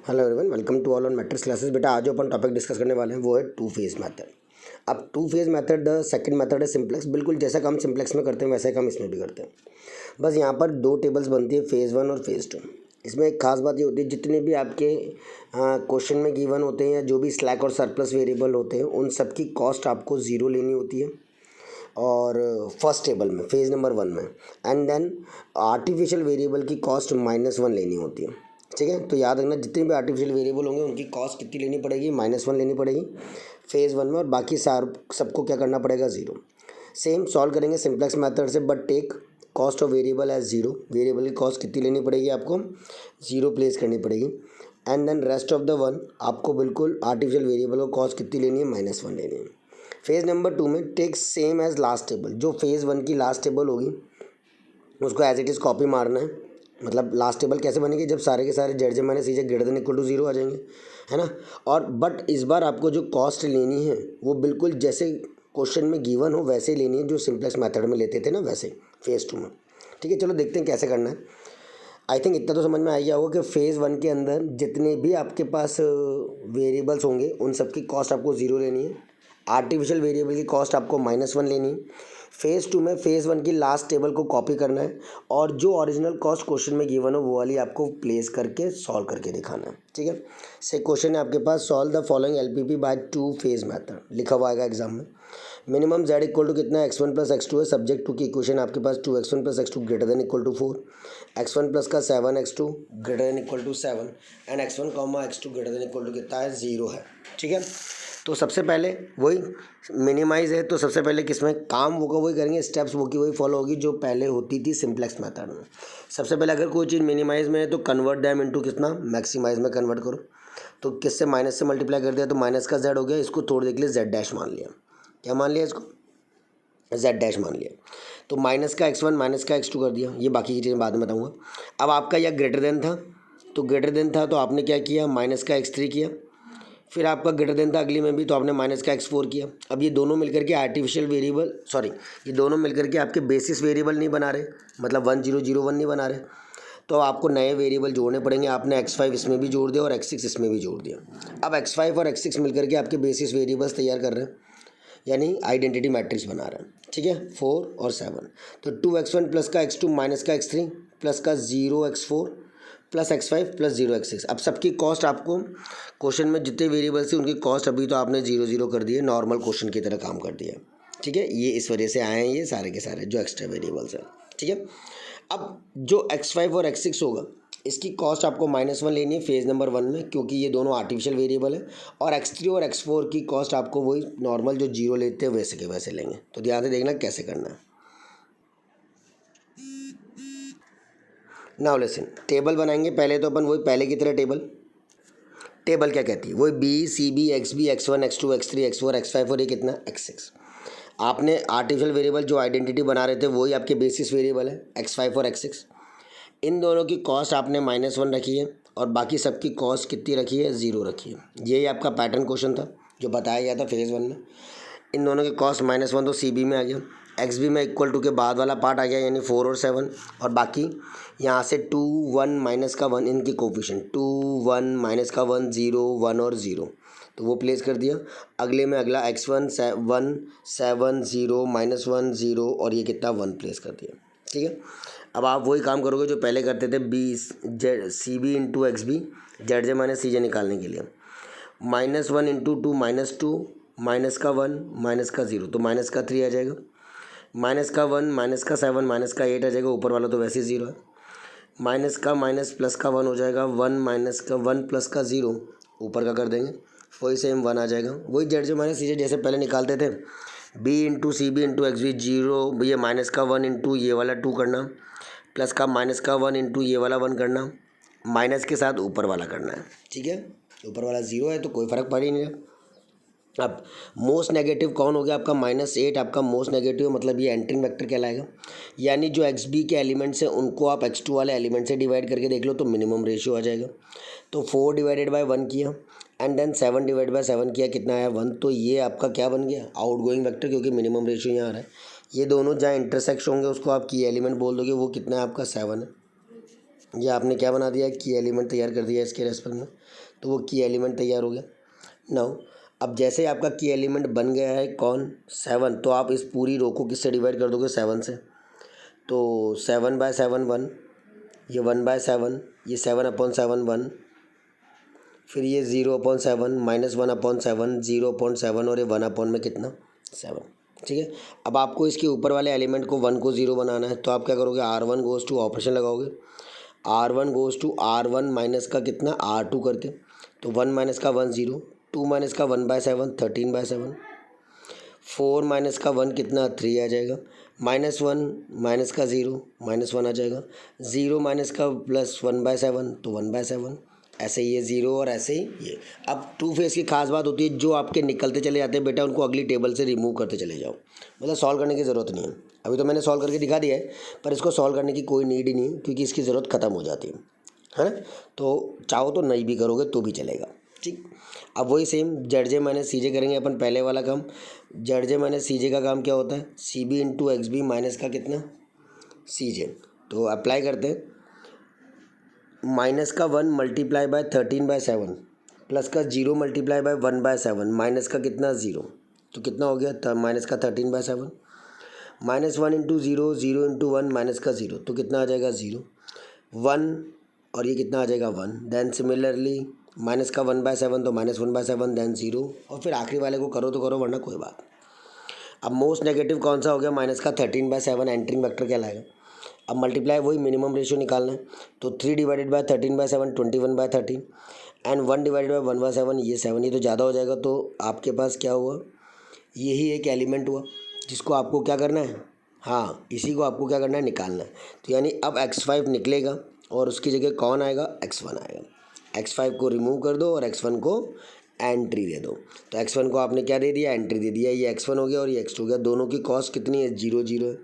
Hello everyone, welcome to all on matrix classes. बेटा आज जो अपन टॉपिक डिस्कस करने वाले हैं वो है टू फेज मेथड। अब to phase method the second method है सिंप्लेक्स। बिल्कुल जैसा काम सिंप्लेक्स में करते हैं वैसा ही काम इसमें भी करते हैं। बस यहाँ पर दो टेबल्स बनती है, फेज़ वन और फेज़ टू। इसमें एक खास बात ये होती है, जितने भी आपके क्वेश्चन में गिवन होते हैं या जो भी स्लैक और सरप्लस वेरिएबल होते हैं उन सब की कॉस्ट आपको ज़ीरो लेनी होती है और फर्स्ट टेबल में फेज़ नंबर वन में, एंड देन आर्टिफिशियल वेरिएबल की कॉस्ट -1 लेनी होती है। ठीक है, तो याद रखना जितने भी आर्टिफिशियल वेरिएबल होंगे उनकी कॉस्ट कितनी लेनी पड़ेगी, -1 लेनी पड़ेगी फेज़ वन में, और बाकी सबको क्या करना पड़ेगा, ज़ीरो। सेम सॉल्व करेंगे सिंप्लेक्स मेथड से, but take cost of variable as zero. Variable की कॉस्ट कितनी लेनी पड़ेगी, आपको ज़ीरो प्लेस करनी पड़ेगी, and then rest of the one आपको बिल्कुल आर्टिफिशियल वेरिएबल को कॉस्ट कितनी लेनी है, -1 लेनी है। फेज़ नंबर टू में take same as last table. जो फेज़ वन की लास्ट टेबल होगी उसको एज इट इज़ कॉपी मारना है। मतलब लास्ट टेबल कैसे बनेगी, जब सारे के सारे Z minus C J greater than equal to zero आ जाएंगे, है ना। और बट इस बार आपको जो कॉस्ट लेनी है वो बिल्कुल जैसे क्वेश्चन में गिवन हो वैसे ही लेनी है, जो सिंप्लेक्स मेथड में लेते थे ना वैसे फेज़ टू में। ठीक है, चलो देखते हैं कैसे करना है। आई थिंक इतना तो समझ में आ गया होगा कि फेज़ वन के अंदर जितने भी आपके पास वेरिएबल्स होंगे उन सब की कॉस्ट आपको ज़ीरो लेनी है। आर्टिफिशियल वेरिएबल की कॉस्ट आपको -1 लेनी है। फेज़ टू में फेज़ वन की लास्ट टेबल को कॉपी करना है और जो ओरिजिनल कॉस्ट क्वेश्चन में गिवन हो वो वाली आपको प्लेस करके सॉल्व करके दिखाना है। ठीक है, से क्वेश्चन है आपके पास, solve the following LPP by two phase method, लिखा हुआ आएगा एग्जाम में। मिनिमम z इक्वल टू कितना है, x1 प्लस x2 है। सब्जेक्ट टू की इक्वेशन आपके पास 2x1 plus x2 greater than equal to 4, x1 plus का 7x2 greater than equal to 7, and x1 comma x2 greater than equal to कितना है, 0 है। ठीक है, तो सबसे पहले वही मिनिमाइज है, तो सबसे पहले किसमें काम होगा वही करेंगे, स्टेप्स वो की वही फॉलो होगी जो पहले होती थी सिंप्लेक्स मेथड में। सबसे पहले अगर कोई चीज़ मिनिमाइज में है तो कन्वर्ट दैम इनटू कितना, मैक्सिमाइज में कन्वर्ट करो। तो किससे, माइनस से मल्टीप्लाई कर दिया तो माइनस का z हो गया, इसको तोड़ दे के लिए z डैश मान लिया। क्या मान लिया, इसको z डैश मान लिया। तो माइनस का x1 माइनस का x2 कर दिया। ये बाकी की चीज़ें बाद में बताऊँगा। अब आपका यह ग्रेटर देन था, तो ग्रेटर देन था तो आपने क्या किया, माइनस का x3 किया। फिर आपका ग्रेटर देन था अगली में भी, तो आपने माइनस का x4 किया। अब ये दोनों मिलकर के आर्टिफिशियल वेरिएबल, सॉरी ये दोनों मिलकर के आपके बेसिस वेरिएबल नहीं बना रहे, मतलब 1 0 0 1 नहीं बना रहे, तो आपको नए वेरिएबल जोड़ने पड़ेंगे। आपने x5 इसमें भी जोड़ दिया और x6 इसमें भी जोड़ दिया। अब x5 और x6 मिलकर के आपके बेसिस वेरिएबल्स तैयार कर रहे हैं, यानी आइडेंटिटी मैट्रिक्स बना रहे हैं। ठीक है, 4 और 7, तो 2x1 प्लस का x2 माइनस का x3 प्लस का 0x4 plus x5 plus 0x6। अब सबकी कॉस्ट आपको क्वेश्चन में जितने वेरिएबल्स थे उनकी कॉस्ट अभी तो आपने 0 0 कर दिए, नॉर्मल क्वेश्चन की तरह काम कर दिया। ठीक है, ये इस वजह से आए हैं ये सारे के सारे जो एक्स्ट्रा वेरिएबल्स हैं। ठीक है, अब जो x5 और x6 होगा इसकी कॉस्ट आपको -1 लेनी है फेज़ नंबर वन में, क्योंकि ये दोनों आर्टिफिशियल वेरिएबल है। और x3 और x4 की कॉस्ट आपको वही नॉर्मल जो 0 लेते हैं वैसे के वैसे लेंगे। तो ध्यान से देखना कैसे करना है। नाउ लिसन, टेबल बनाएंगे पहले तो अपन वही पहले की तरह टेबल क्या कहती है, वही B C B X B x1 x2 x3 x4 x5 और ये कितना x6। आपने आर्टिफिशियल वेरिएबल जो आइडेंटिटी बना रहे थे वही आपके बेसिस वेरिएबल है x5 और x6। इन दोनों की कॉस्ट आपने -1 रखी है और बाकी सबकी कॉस्ट कितनी रखी है, 0 रखी है। यही आपका पैटर्न क्वेश्चन था जो बताया गया था फेज़ वन में। इन दोनों की कॉस्ट -1 तो सी बी में आ गया, एक्स बी में इक्वल टू के बाद वाला पार्ट आ गया यानी 4 और 7, और बाकी यहाँ से 2 1 माइनस का 1 इनकी कोफिशिएंट 2 1 माइनस का 1 0 1 और 0, तो वो प्लेस कर दिया। अगले में अगला x1 1 7 0 -1 0 और ये कितना 1 प्लेस कर दिया। ठीक है, अब आप वही काम करोगे जो पहले करते थे, B Z C B into X B Z J minus C J निकालने के लिए। -1 इंटू 2 -2 माइनस का 1 माइनस का 0 तो माइनस का 3 आ जाएगा, माइनस का 1 माइनस का 7 माइनस का 8 आ जाएगा, ऊपर वाला तो वैसे ही 0 है। माइनस का माइनस प्लस का 1 हो जाएगा, 1 माइनस का 1 प्लस का 0 ऊपर का कर देंगे, वही सेम 1 आ जाएगा। वही जेड जे माइनस सी जे जैसे पहले निकालते थे, B into C B into X B 0, ये माइनस का 1 इंटू ये वाला 2 करना, प्लस का माइनस का 1 इंटू ये वाला 1 करना, माइनस के साथ ऊपर वाला करना है। ठीक है, ऊपर वाला 0 है तो कोई फ़र्क पड़ ही नहीं रहा। अब मोस्ट नेगेटिव कौन हो गया आपका, -8 आपका मोस्ट नेगेटिव, मतलब ये एंट्रिंग वेक्टर कहलाएगा। यानी जो एक्स बी के एलिमेंट्स हैं उनको आप x2 वाले एलिमेंट से डिवाइड करके देख लो तो मिनिमम रेशियो आ जाएगा। तो 4 डिवाइडेड बाय 1 किया एंड देन 7 डिवाइड बाय 7 किया, कितना आया 1, तो ये आपका क्या बन गया, आउटगोइंग वेक्टर, क्योंकि मिनिमम रेशियो यहाँ आ रहा है। ये दोनों जहाँ इंटरसेक्ट होंगे उसको आप की एलिमेंट बोल दोगे, वो कितना है आपका 7 है। ये आपने क्या बना दिया, की एलिमेंट तैयार कर दिया इसके रेस्पेक्ट में, तो वो की एलिमेंट तैयार हो गया। नाउ अब जैसे ही आपका की एलिमेंट बन गया है कौन, 7, तो आप इस पूरी रो को किससे डिवाइड कर दोगे, 7 से। तो 7/7 1, ये 1/7, ये 7/7 1, फिर ये 0/7 -1/7 0/7 और ये 1 में कितना 7। ठीक है, अब आपको इसके ऊपर वाले एलिमेंट को 1 को 0 बनाना है, तो आप क्या करोगे, R1 गोज़ टू ऑपरेशन लगाओगे, R1 goes to R1 minus का कितना R2 करके, तो 1 माइनस का 1 0, 2 माइनस का 1/7 13/7, 4 माइनस का 1 कितना 3 आ जाएगा, -1 माइनस का 0 -1 आ जाएगा, 0 माइनस का प्लस 1/7 तो 1/7, ऐसे ही ये 0 और ऐसे ही ये। अब टू फेस की खास बात होती है, जो आपके निकलते चले जाते हैं बेटा उनको अगली टेबल से रिमूव करते चले जाओ, मतलब सॉल्व करने की ज़रूरत नहीं है। अभी तो मैंने सॉल्व करके दिखा दिया है, पर इसको सॉल्व करने की कोई नीड ही नहीं है क्योंकि इसकी ज़रूरत ख़त्म हो जाती है ना। तो चाहो तो नहीं भी करोगे तो भी चलेगा। ठीक, अब वही same Z J minus C जे करेंगे अपन, पहले वाला काम। जेड जे माइनस सी जे का काम क्या होता है, C B into X B minus का कितना सी जे। तो अप्लाई करते हैं, माइनस का 1 मल्टीप्लाई बाय 13/7 प्लस का 0 मल्टीप्लाई बाय 1/7 माइनस का कितना 0, तो कितना हो गया माइनस का 13/7, -1 इंटू 0 0 इंटू 1 माइनस का 0, तो कितना आ जाएगा 0 1, और ये कितना आ जाएगा 1। देन सिमिलरली माइनस का 1/7 तो -1/7 देन 0, और फिर आखिरी वाले को करो तो करो वरना कोई बात। अब मोस्ट नेगेटिव कौन सा हो गया, माइनस का 13/7 एंट्रिंग वेक्टर कहलाएगा। अब मल्टीप्लाई वही मिनिमम रेशियो निकालना है, तो 3 divided by 13/7 21/13 and 1 divided by 1/7 ये 7, ये तो ज़्यादा हो जाएगा। तो आपके पास क्या हुआ, यही एक एलिमेंट हुआ जिसको आपको क्या करना है, हाँ इसी को आपको क्या करना है, निकालना है। तो यानी अब x5 निकलेगा और उसकी जगह कौन आएगा, x1 आएगा। x5 को रिमूव कर दो और x1 को एंट्री दे दो। तो x1 को आपने क्या दे दिया, एंट्री दे दिया, ये x1 हो गया और ये x2 हो गया। दोनों की कॉस्ट कितनी है, 0 0 है।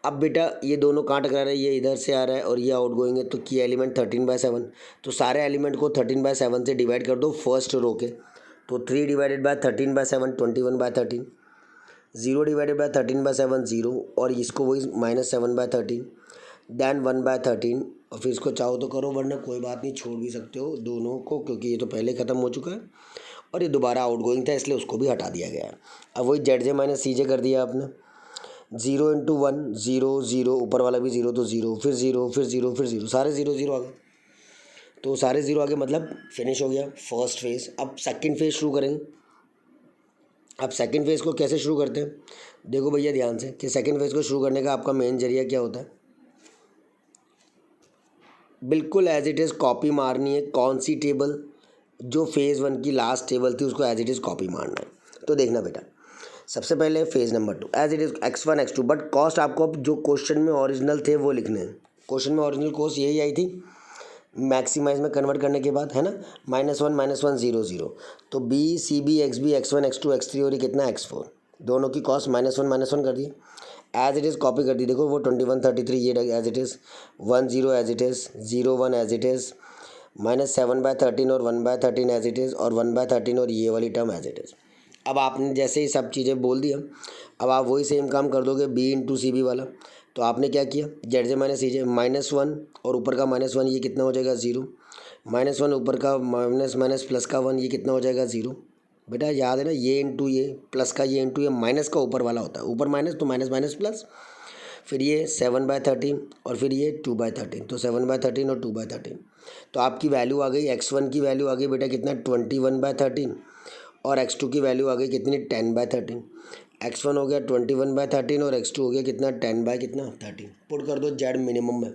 अब बेटा ये दोनों कहाँ टकरा रहे हैं, ये इधर से आ रहा है और ये आउट गोइंग है, तो की एलिमेंट 13/7, तो सारे एलिमेंट को 13/7 से डिवाइड कर दो फर्स्ट रो के। तो 3 डिवाइडेड बाय 13/7 21/13, 0 डिवाइडेड बाय 13/7 0, और इसको वही -7/13 देन 1/13, और फिर इसको चाहो तो करो वरना कोई बात नहीं, छोड़ भी सकते हो दोनों को क्योंकि ये तो पहले ख़त्म हो चुका है और ये दोबारा आउट गोइंग था इसलिए उसको भी हटा दिया गया है। अब वही जेड जे माइनस सी जे कर दिया आपने, 0 इंटू 1 0 0, ऊपर वाला भी 0 तो 0, फिर 0 फिर 0 फिर 0, सारे 0 0 आ गए। तो सारे 0 आ गए मतलब फिनिश हो गया फर्स्ट फेज़। अब सेकंड फेज़ शुरू करेंगे। अब सेकंड फेज़ को कैसे शुरू करते हैं, देखो भैया ध्यान से कि सेकंड फेज़ को शुरू करने का आपका मेन जरिया क्या होता है, बिल्कुल एज इट इज़ कॉपी मारनी है। कौन सी टेबल, जो फेज़ 1 की लास्ट टेबल थी उसको एज इट इज़ कॉपी मारना है। तो देखना बेटा, सबसे पहले phase number 2 as it is x1 x2, but cost आपको अब जो क्वेश्चन में ओरिजिनल थे वो लिखने हैं। क्वेश्चन में ओरिजिनल कॉस्ट यही आई थी मैक्सिमाइज में कन्वर्ट करने के बाद, है ना, -1 0 0, तो B C B X B x1 x2 x3 और ये कितना x4, दोनों की कॉस्ट -1 कर दी, एज इट इज़ कॉपी कर दी। देखो वो 21/33 ये as it is, 1 0 as it is, 0 1 as it is, -7/13 और 1/13 एज इट इज़, और 1/13 और ये वाली टर्म एज इट इज़। अब आपने जैसे ही सब चीज़ें बोल दिया, अब आप वही सेम काम कर दोगे बी इंटू सी बी वाला। तो आपने क्या किया, जेड जे माइनस सी जे, -1 और ऊपर का -1 ये कितना हो जाएगा 0, -1 ऊपर का माइनस माइनस प्लस का 1 ये कितना हो जाएगा 0। बेटा याद है ना, ये इंटू ये प्लस का ये इंटू ये, माइनस का ऊपर वाला होता है, ऊपर माइनस तो माइनस माइनस प्लस, फिर ये 7/13 और फिर ये 2/13, तो 7/13 और 2/13। तो आपकी वैल्यू आ गई, x1 की वैल्यू आ गई बेटा कितना 21/13 और x2 की वैल्यू आ गई कितनी 10/13। x1 हो गया 21/13 और x2 हो गया कितना 10/13। पुट कर दो जेड मिनिमम में,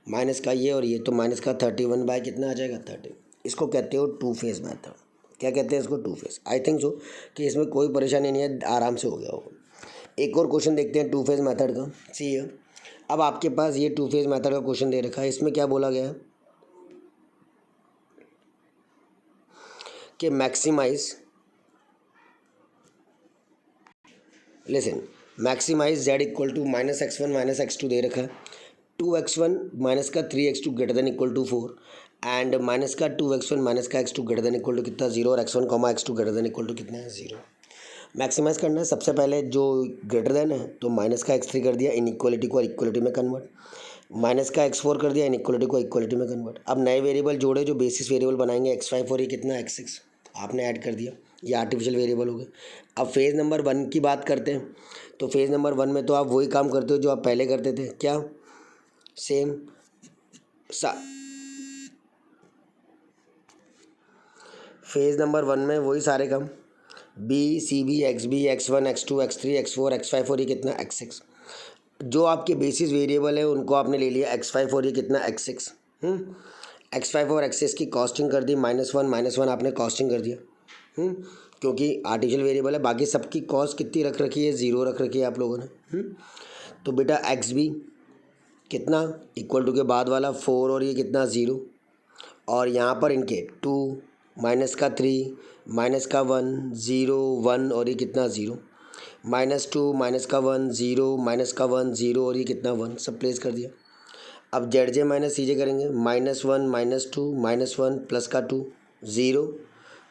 माइनस का ये और ये, तो माइनस का 31 कितना आ जाएगा 13। इसको कहते हो टू फेज़ मेथड। क्या कहते हैं इसको, two phase. I think so कि इसमें कोई परेशानी नहीं है, आराम से हो गया होगा। एक और क्वेश्चन देखते हैं टू फेज़ मेथड का। सी है, अब आपके पास ये टू फेज़ मेथड का क्वेश्चन दे रखा है, इसमें क्या बोला गया है कि maximise, listen, maximise Z equal to -x1 -x2 दे रखा है, 2x1 माइनस का 3x2 greater than equal to 4 and minus का 2x1 माइनस का x2 greater than equal to कितना 0 और x1 x2 greater than equal to कितना है 0। मैक्सिमाइज करना है, सबसे पहले जो ग्रेटर देन है तो माइनस का x3 कर दिया, इन इक्वलिटी को इक्वलिटी में कन्वर्ट, माइनस का x4 कर दिया, इनइक्वलिटी को इक्वलिटी में कन्वर्ट। अब नए वेरिएबल जोड़े जो बेसिस वेरिएबल बनाएंगे x5 और ये कितना x6 आपने ऐड कर दिया, ये आर्टिफिशियल वेरिएबल हो गए। अब फेज़ नंबर 1 की बात करते हैं, तो फेज़ नंबर 1 में तो आप वही काम करते हो जो आप पहले करते थे, क्या सेम फेज़ नंबर 1 में वही सारे काम B C B X B x1 x2 x3 x4 x5 और ये कितना x6। जो आपके बेसिस वेरिएबल है उनको आपने ले लिया x5 और ये कितना x6। x5 और x6 की कॉस्टिंग कर दी -1 आपने कॉस्टिंग कर दिया, क्योंकि आर्टिफिशियल वेरिएबल है। बाकी सबकी कॉस्ट कितनी रख रखी है, 0 रख रखी है आप लोगों ने। तो बेटा एक्स बी कितना इक्वल टू के बाद वाला 4 और ये कितना 0, और यहाँ पर इनके 2 माइनस का 3 माइनस का 1 0 1 और ये कितना 0, -2 माइनस का 1 0 माइनस का 1 0 और ये कितना 1, सब प्लेस कर दिया। अब जेड जे माइनस सी जे करेंगे, -1 -2 -1 प्लस का 2 0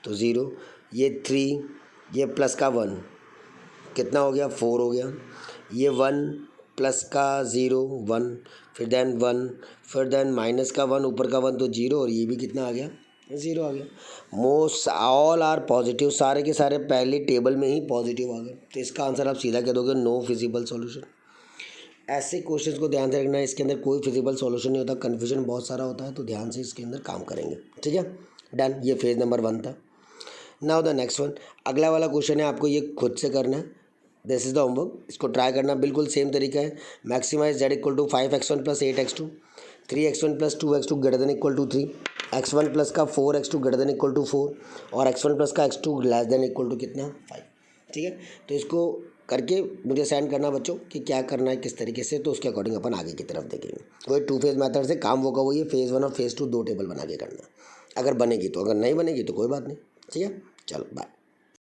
तो 0, ये 3 ये प्लस का 1 कितना हो गया 4 हो गया, ये 1 प्लस का 0 1 फिर देन 1 फिर देन माइनस का 1 ऊपर का 1 तो 0 और ये भी कितना आ गया 0 आ गया। मोस्ट ऑल आर पॉजिटिव, सारे के सारे पहले टेबल में ही पॉजिटिव आ गए, तो इसका आंसर आप सीधा कह दोगे नो फिजिबल सॉल्यूशन। ऐसे क्वेश्चंस को ध्यान से रखना, इसके अंदर कोई फिजिबल सॉल्यूशन नहीं होता, कन्फ्यूजन बहुत सारा होता है, तो ध्यान से इसके अंदर काम करेंगे, ठीक है। डन, ये फेज नंबर 1 था। नाउ द नेक्स्ट वन, अगला वाला क्वेश्चन है, आपको ये खुद से करना है, दिस इज द होमवर्क, इसको ट्राई करना, बिल्कुल सेम तरीका है। Maximise z equal to 5x1 plus 8x2, 3x1 plus 2x2 greater than equal to 3, x1 plus का 4x2 greater than equal to 4 और x1 प्लस का x2 less than equal to कितना 5, ठीक है। तो इसको करके मुझे सेंड करना बच्चों कि क्या करना है किस तरीके से, तो उसके अकॉर्डिंग अपन आगे की तरफ देखेंगे। वही 2 फेज़ मेथड से काम होगा, वही फेज़ 1 और फेज़ 2 दो टेबल बना के करना, अगर बनेगी तो, अगर नहीं बनेगी तो कोई बात नहीं, ठीक है। चलो बाय।